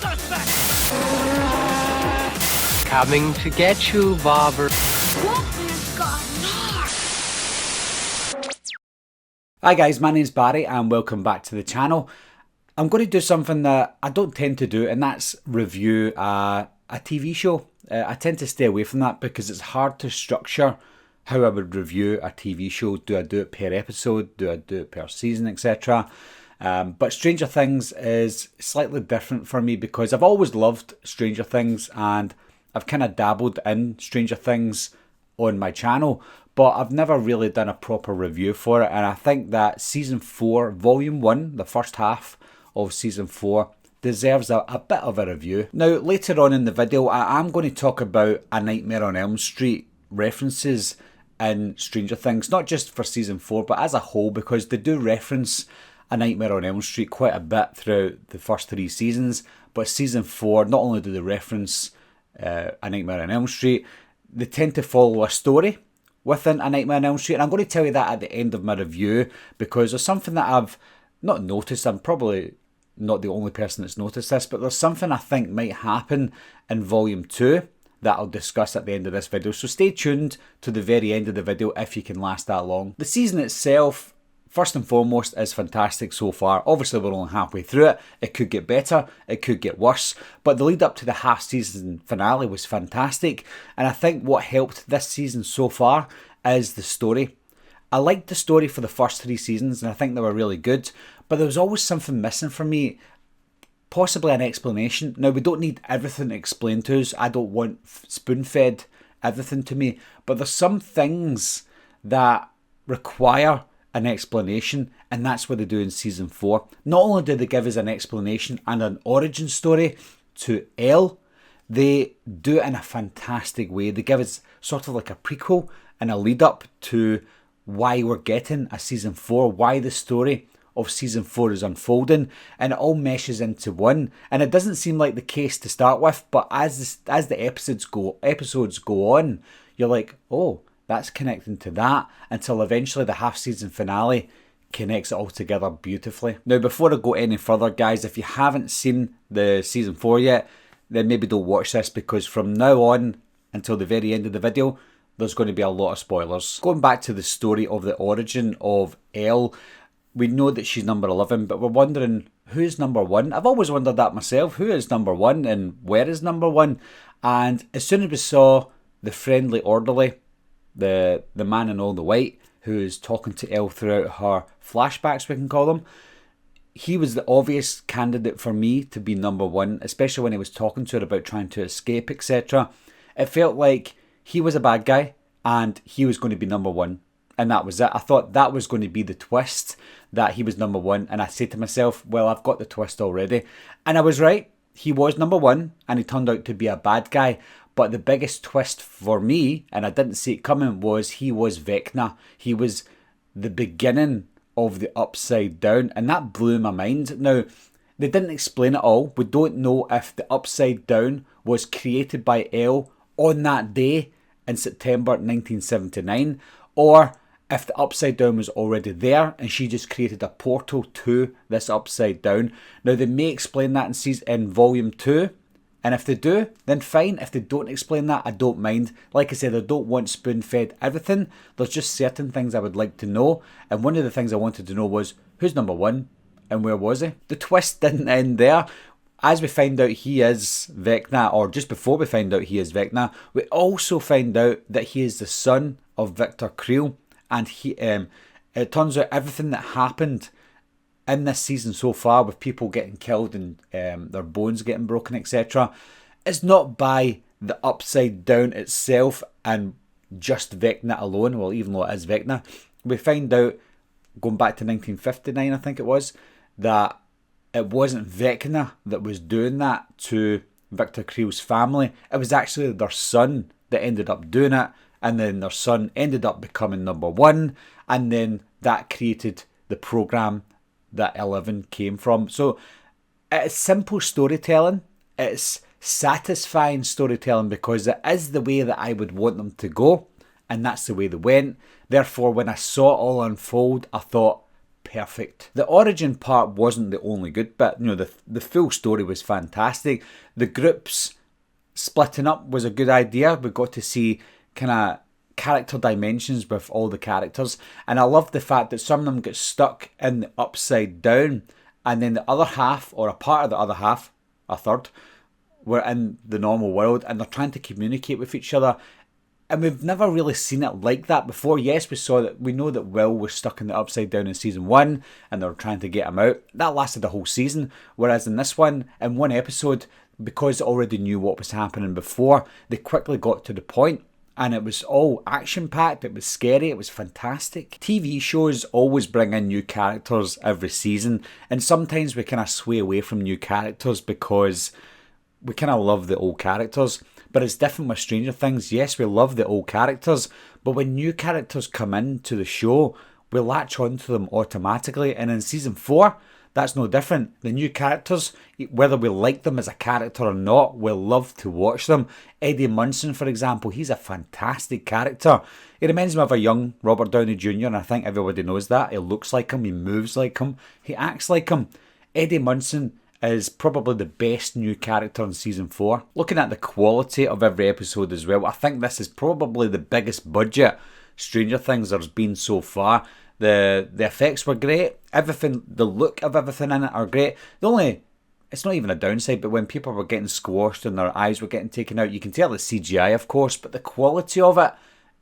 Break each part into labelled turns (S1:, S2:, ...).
S1: suspect!
S2: Coming to get you, Bobber.
S1: Vecna's got Nards!
S3: Hi guys, my name's Barry and welcome back to the channel. I'm going to do something that I don't tend to do, and that's review a TV show. I tend to stay away from that because it's hard to structure how I would review a TV show. Do I do it per episode? Do I do it per season, etc.? But Stranger Things is slightly different for me because I've always loved Stranger Things and I've kind of dabbled in Stranger Things on my channel, but I've never really done a proper review for it. And I think that Season 4, Volume 1, the first half of Season 4, deserves a bit of a review. Now, later on in the video, I am going to talk about A Nightmare on Elm Street references in Stranger Things, not just for Season 4, but as a whole, because they do reference A Nightmare on Elm Street quite a bit throughout the first 3 seasons. But Season 4, not only do they reference A Nightmare on Elm Street, they tend to follow a story within A Nightmare on Elm Street. And I'm going to tell you that at the end of my review, because there's something that I've not noticed. I'm probably not the only person that's noticed this, but there's something I think might happen in Volume 2 that I'll discuss at the end of this video. So stay tuned to the very end of the video if you can last that long. The season itself, first and foremost, is fantastic so far. Obviously, we're only halfway through it. It could get better, it could get worse, but the lead up to the half-season finale was fantastic, and I think what helped this season so far is the story. I liked the story for the first 3 seasons, and I think they were really good, but there was always something missing for me, possibly an explanation. Now, we don't need everything explained to us. I don't want spoon-fed everything to me, but there's some things that require an explanation, and that's what they do in Season 4. Not only do they give us an explanation and an origin story to Elle, they do it in a fantastic way. They give us sort of like a prequel and a lead up to why we're getting a Season 4, why the story of Season 4 is unfolding, and it all meshes into one. And it doesn't seem like the case to start with, but as the episodes go on, you're like, oh, that's connecting to that, until eventually the half-season finale connects it all together beautifully. Now, before I go any further, guys, if you haven't seen the Season 4 yet, then maybe don't watch this, because from now on until the very end of the video, there's going to be a lot of spoilers. Going back to the story of the origin of Elle, we know that she's number 11, but we're wondering, who's number 1? I've always wondered that myself. Who is number 1 and where is number 1? And as soon as we saw the friendly orderly, the man in all the white, who's talking to Elle throughout her flashbacks, we can call them, he was the obvious candidate for me to be number 1, especially when he was talking to her about trying to escape, etc. It felt like he was a bad guy and he was going to be number 1, and that was it. I thought that was going to be the twist, that he was number 1, and I said to myself, well, I've got the twist already. And I was right. He was number 1 and he turned out to be a bad guy. But the biggest twist for me, and I didn't see it coming, was he was Vecna. He was the beginning of the Upside Down, and that blew my mind. Now, they didn't explain it all. We don't know if the Upside Down was created by Elle on that day in September 1979, or if the Upside Down was already there and she just created a portal to this Upside Down. Now, they may explain that in Volume 2, and if they do, then fine. If they don't explain that, I don't mind. Like I said, I don't want spoon-fed everything. There's just certain things I would like to know, and one of the things I wanted to know was, who's number 1 and where was he? The twist didn't end there. As we find out he is Vecna, or just before we find out he is Vecna, we also find out that he is the son of Victor Creel, and it turns out everything that happened in this season so far, with people getting killed and their bones getting broken, etc., is not by the Upside Down itself and just Vecna alone. Well, even though it is Vecna, we find out, going back to 1959, I think it was, that it wasn't Vecna that was doing that to Victor Creel's family. It was actually their son that ended up doing it, and then their son ended up becoming number 1, and then that created the program that 11 came from. So it's simple storytelling, it's satisfying storytelling, because it is the way that I would want them to go, and that's the way they went. Therefore, when I saw it all unfold, I thought, perfect. The origin part wasn't the only good bit. The full story was fantastic. The groups splitting up was a good idea. We got to see kind of character dimensions with all the characters, and I love the fact that some of them get stuck in the upside down, and then the other half, or a part of the other half, a third, were in the normal world, and they're trying to communicate with each other. And we've never really seen it like that before. Yes, we know that Will was stuck in the upside down in season 1, and they were trying to get him out. That lasted the whole season, whereas in this one, in one episode, because they already knew what was happening before, they quickly got to the point. And it was all action-packed, it was scary, it was fantastic. TV shows always bring in new characters every season, and sometimes we kind of sway away from new characters because we kind of love the old characters. But it's different with Stranger Things. Yes, we love the old characters, but when new characters come into the show, we latch onto them automatically. And in season 4, that's no different. The new characters, whether we like them as a character or not, we'll love to watch them. Eddie Munson, for example, he's a fantastic character. He reminds me of a young Robert Downey Jr., and I think everybody knows that. He looks like him, he moves like him, he acts like him. Eddie Munson is probably the best new character in season 4. Looking at the quality of every episode as well, I think this is probably the biggest budget Stranger Things there's been so far. The effects were great. Everything, the look of everything in it are great. It's not even a downside, but when people were getting squashed and their eyes were getting taken out, you can tell it's CGI, of course, but the quality of it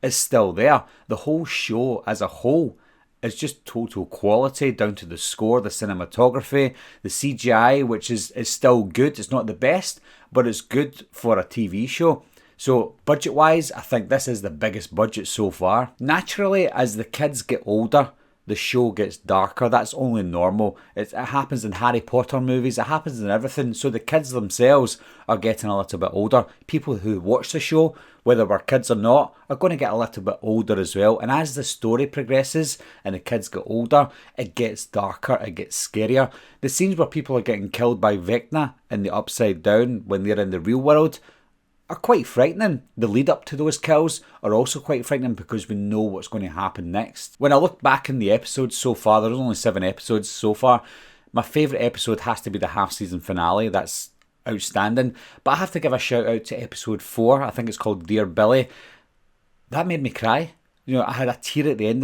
S3: is still there. The whole show as a whole is just total quality, down to the score, the cinematography, the CGI, which is still good. It's not the best, but it's good for a TV show. So budget-wise, I think this is the biggest budget so far. Naturally, as the kids get older, the show gets darker. That's only normal. It happens in Harry Potter movies. It happens in everything. So the kids themselves are getting a little bit older. People who watch the show, whether we're kids or not, are going to get a little bit older as well. And as the story progresses and the kids get older, it gets darker, it gets scarier. The scenes where people are getting killed by Vecna in the Upside Down when they're in the real world are quite frightening. The lead up to those kills are also quite frightening because we know what's going to happen next. When I look back in the episodes so far, there's only 7 episodes so far, my favourite episode has to be the half-season finale. That's outstanding. But I have to give a shout out to episode 4. I think it's called Dear Billy. That made me cry. I had a tear at the end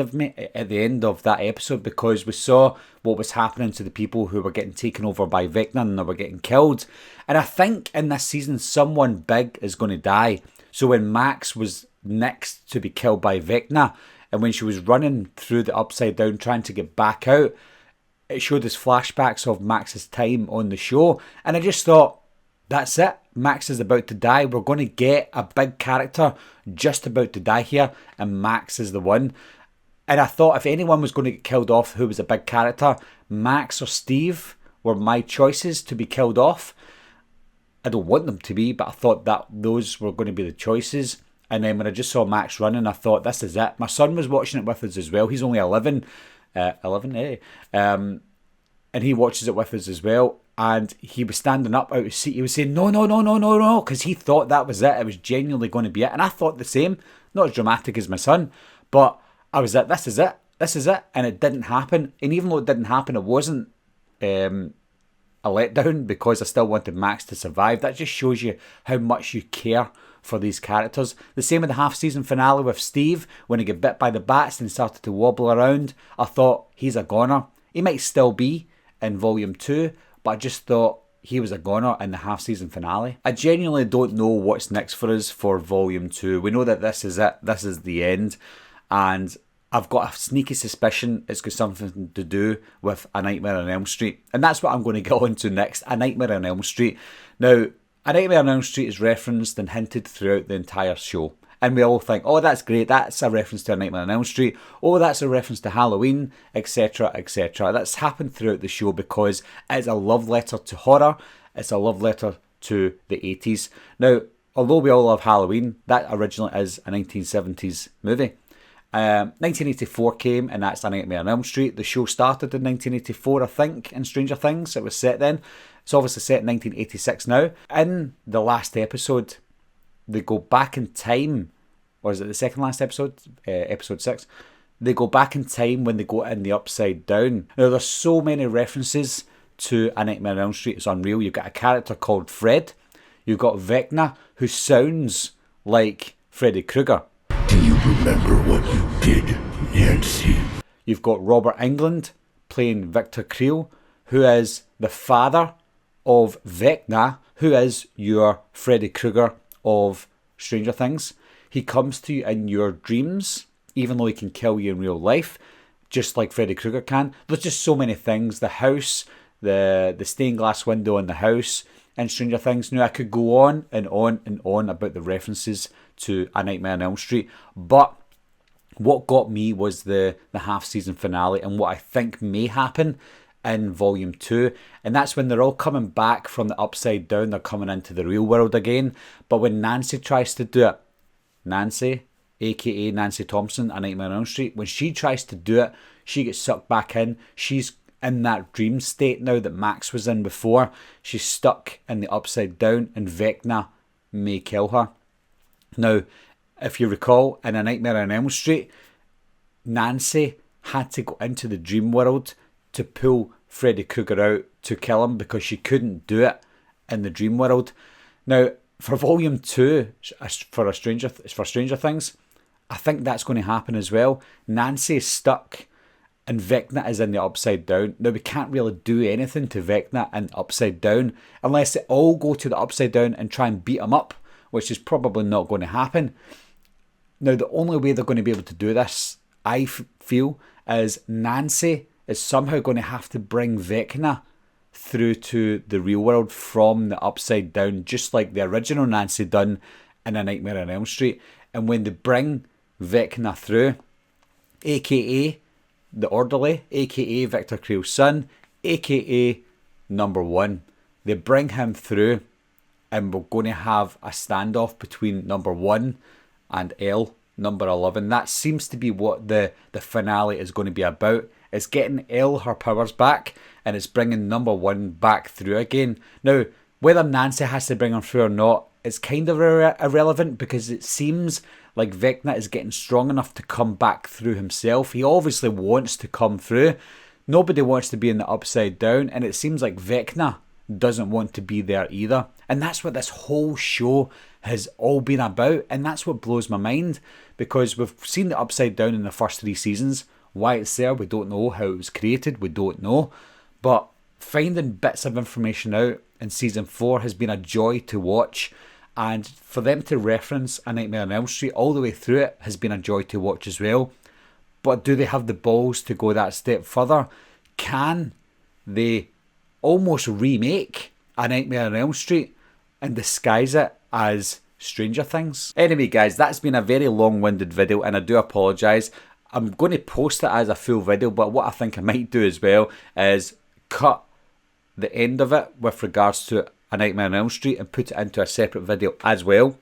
S3: of that episode because we saw what was happening to the people who were getting taken over by Vecna and they were getting killed. And I think in this season, someone big is going to die. So when Max was next to be killed by Vecna, and when she was running through the Upside Down trying to get back out, it showed us flashbacks of Max's time on the show. And I just thought, that's it. Max is about to die. We're going to get a big character just about to die here, and Max is the one. And I thought if anyone was going to get killed off who was a big character, Max or Steve were my choices to be killed off. I don't want them to be, but I thought that those were going to be the choices. And then when I just saw Max running, I thought, this is it. My son was watching it with us as well. He's only 11. And he watches it with us as well. And he was standing up out of his seat. He was saying, no, because he thought that was it. It was genuinely going to be it. And I thought the same. Not as dramatic as my son, but I was like, this is it. And it didn't happen. And even though it didn't happen, it wasn't a letdown because I still wanted Max to survive. That just shows you how much you care for these characters. The same with the half-season finale with Steve. When he got bit by the bats and started to wobble around, I thought, he's a goner. He might still be in Volume 2, but I just thought he was a goner in the half-season finale. I genuinely don't know what's next for us for Volume 2. We know that this is it. This is the end. And I've got a sneaky suspicion it's got something to do with A Nightmare on Elm Street. And that's what I'm going to go into next. A Nightmare on Elm Street. Now, A Nightmare on Elm Street is referenced and hinted throughout the entire show. And we all think, oh, that's great, that's a reference to A Nightmare on Elm Street, oh, that's a reference to Halloween, etc, etc. That's happened throughout the show because it's a love letter to horror, it's a love letter to the 80s. Now, although we all love Halloween, that originally is a 1970s movie. 1984 came, and that's A Nightmare on Elm Street. The show started in 1984, I think, in Stranger Things. It was set then. It's obviously set in 1986 now. In the last episode, they go back in time, or is it the second last episode? Episode 6. they go back in time when they go in the Upside Down. Now, there's so many references to A Nightmare on Elm Street, it's unreal. You've got a character called Fred. You've got Vecna, who sounds like Freddy Krueger.
S4: Do you remember what you did, Nancy?
S3: You've got Robert Englund playing Victor Creel, who is the father of Vecna, who is your Freddy Krueger of Stranger Things. He comes to you in your dreams, even though he can kill you in real life, just like Freddy Krueger can. There's just so many things. The house, the stained glass window in the house in Stranger Things. Now, I could go on and on and on about the references to A Nightmare on Elm Street, but what got me was the half-season finale and what I think may happen in Volume 2, and that's when they're all coming back from the Upside Down. They're coming into the real world again, but when Nancy tries to do it, Nancy, aka Nancy Thompson, A Nightmare on Elm Street, when she tries to do it, she gets sucked back in. She's in that dream state now that Max was in before. She's stuck in the Upside Down, and Vecna may kill her. Now, if you recall, in A Nightmare on Elm Street, Nancy had to go into the dream world to pull Freddy Krueger out to kill him because she couldn't do it in the dream world. Now, for Volume 2, for Stranger Things, I think that's going to happen as well. Nancy is stuck and Vecna is in the Upside Down. Now, we can't really do anything to Vecna in Upside Down unless they all go to the Upside Down and try and beat him up, which is probably not going to happen. Now, the only way they're going to be able to do this, I feel, is Nancy is somehow going to have to bring Vecna through to the real world from the Upside Down, just like the original Nancy done in A Nightmare on Elm Street. And when they bring Vecna through, aka the Orderly, aka Victor Creel's son, aka Number 1, they bring him through, and we're going to have a standoff between Number 1 and Elle, Number 11. That seems to be what the finale is going to be about. It's getting Elle her powers back, and it's bringing Number 1 back through again. Now, whether Nancy has to bring him through or not, it's kind of irrelevant, because it seems like Vecna is getting strong enough to come back through himself. He obviously wants to come through. Nobody wants to be in the Upside Down, and it seems like Vecna doesn't want to be there either. And that's what this whole show has all been about, and that's what blows my mind, because we've seen the Upside Down in the first 3 seasons. Why it's there, we don't know. How it was created, we don't know. But finding bits of information out in Season 4 has been a joy to watch, and for them to reference A Nightmare on Elm Street all the way through it has been a joy to watch as well. But do they have the balls to go that step further? Can they almost remake A Nightmare on Elm Street and disguise it as Stranger Things? Anyway guys, that's been a very long-winded video, and I do apologise. I'm going to post it as a full video, but what I think I might do as well is cut the end of it with regards to A Nightmare on Elm Street and put it into a separate video as well.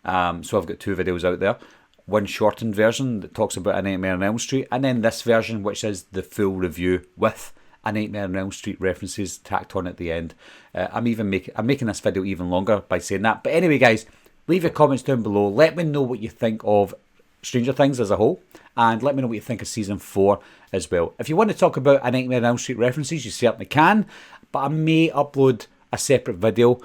S3: So I've got 2 videos out there. One shortened version that talks about A Nightmare on Elm Street, and then this version which is the full review with A Nightmare on Elm Street references tacked on at the end. I'm making this video even longer by saying that. But anyway guys, leave your comments down below. Let me know what you think of Stranger Things as a whole, and let me know what you think of Season 4 as well. If you want to talk about A Nightmare on Elm Street references, you certainly can, but I may upload a separate video,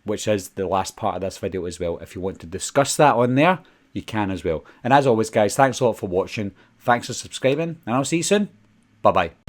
S3: which is the last part of this video as well. If you want to discuss that on there, you can as well. And as always guys, thanks a lot for watching, thanks for subscribing, and I'll see you soon. Bye bye.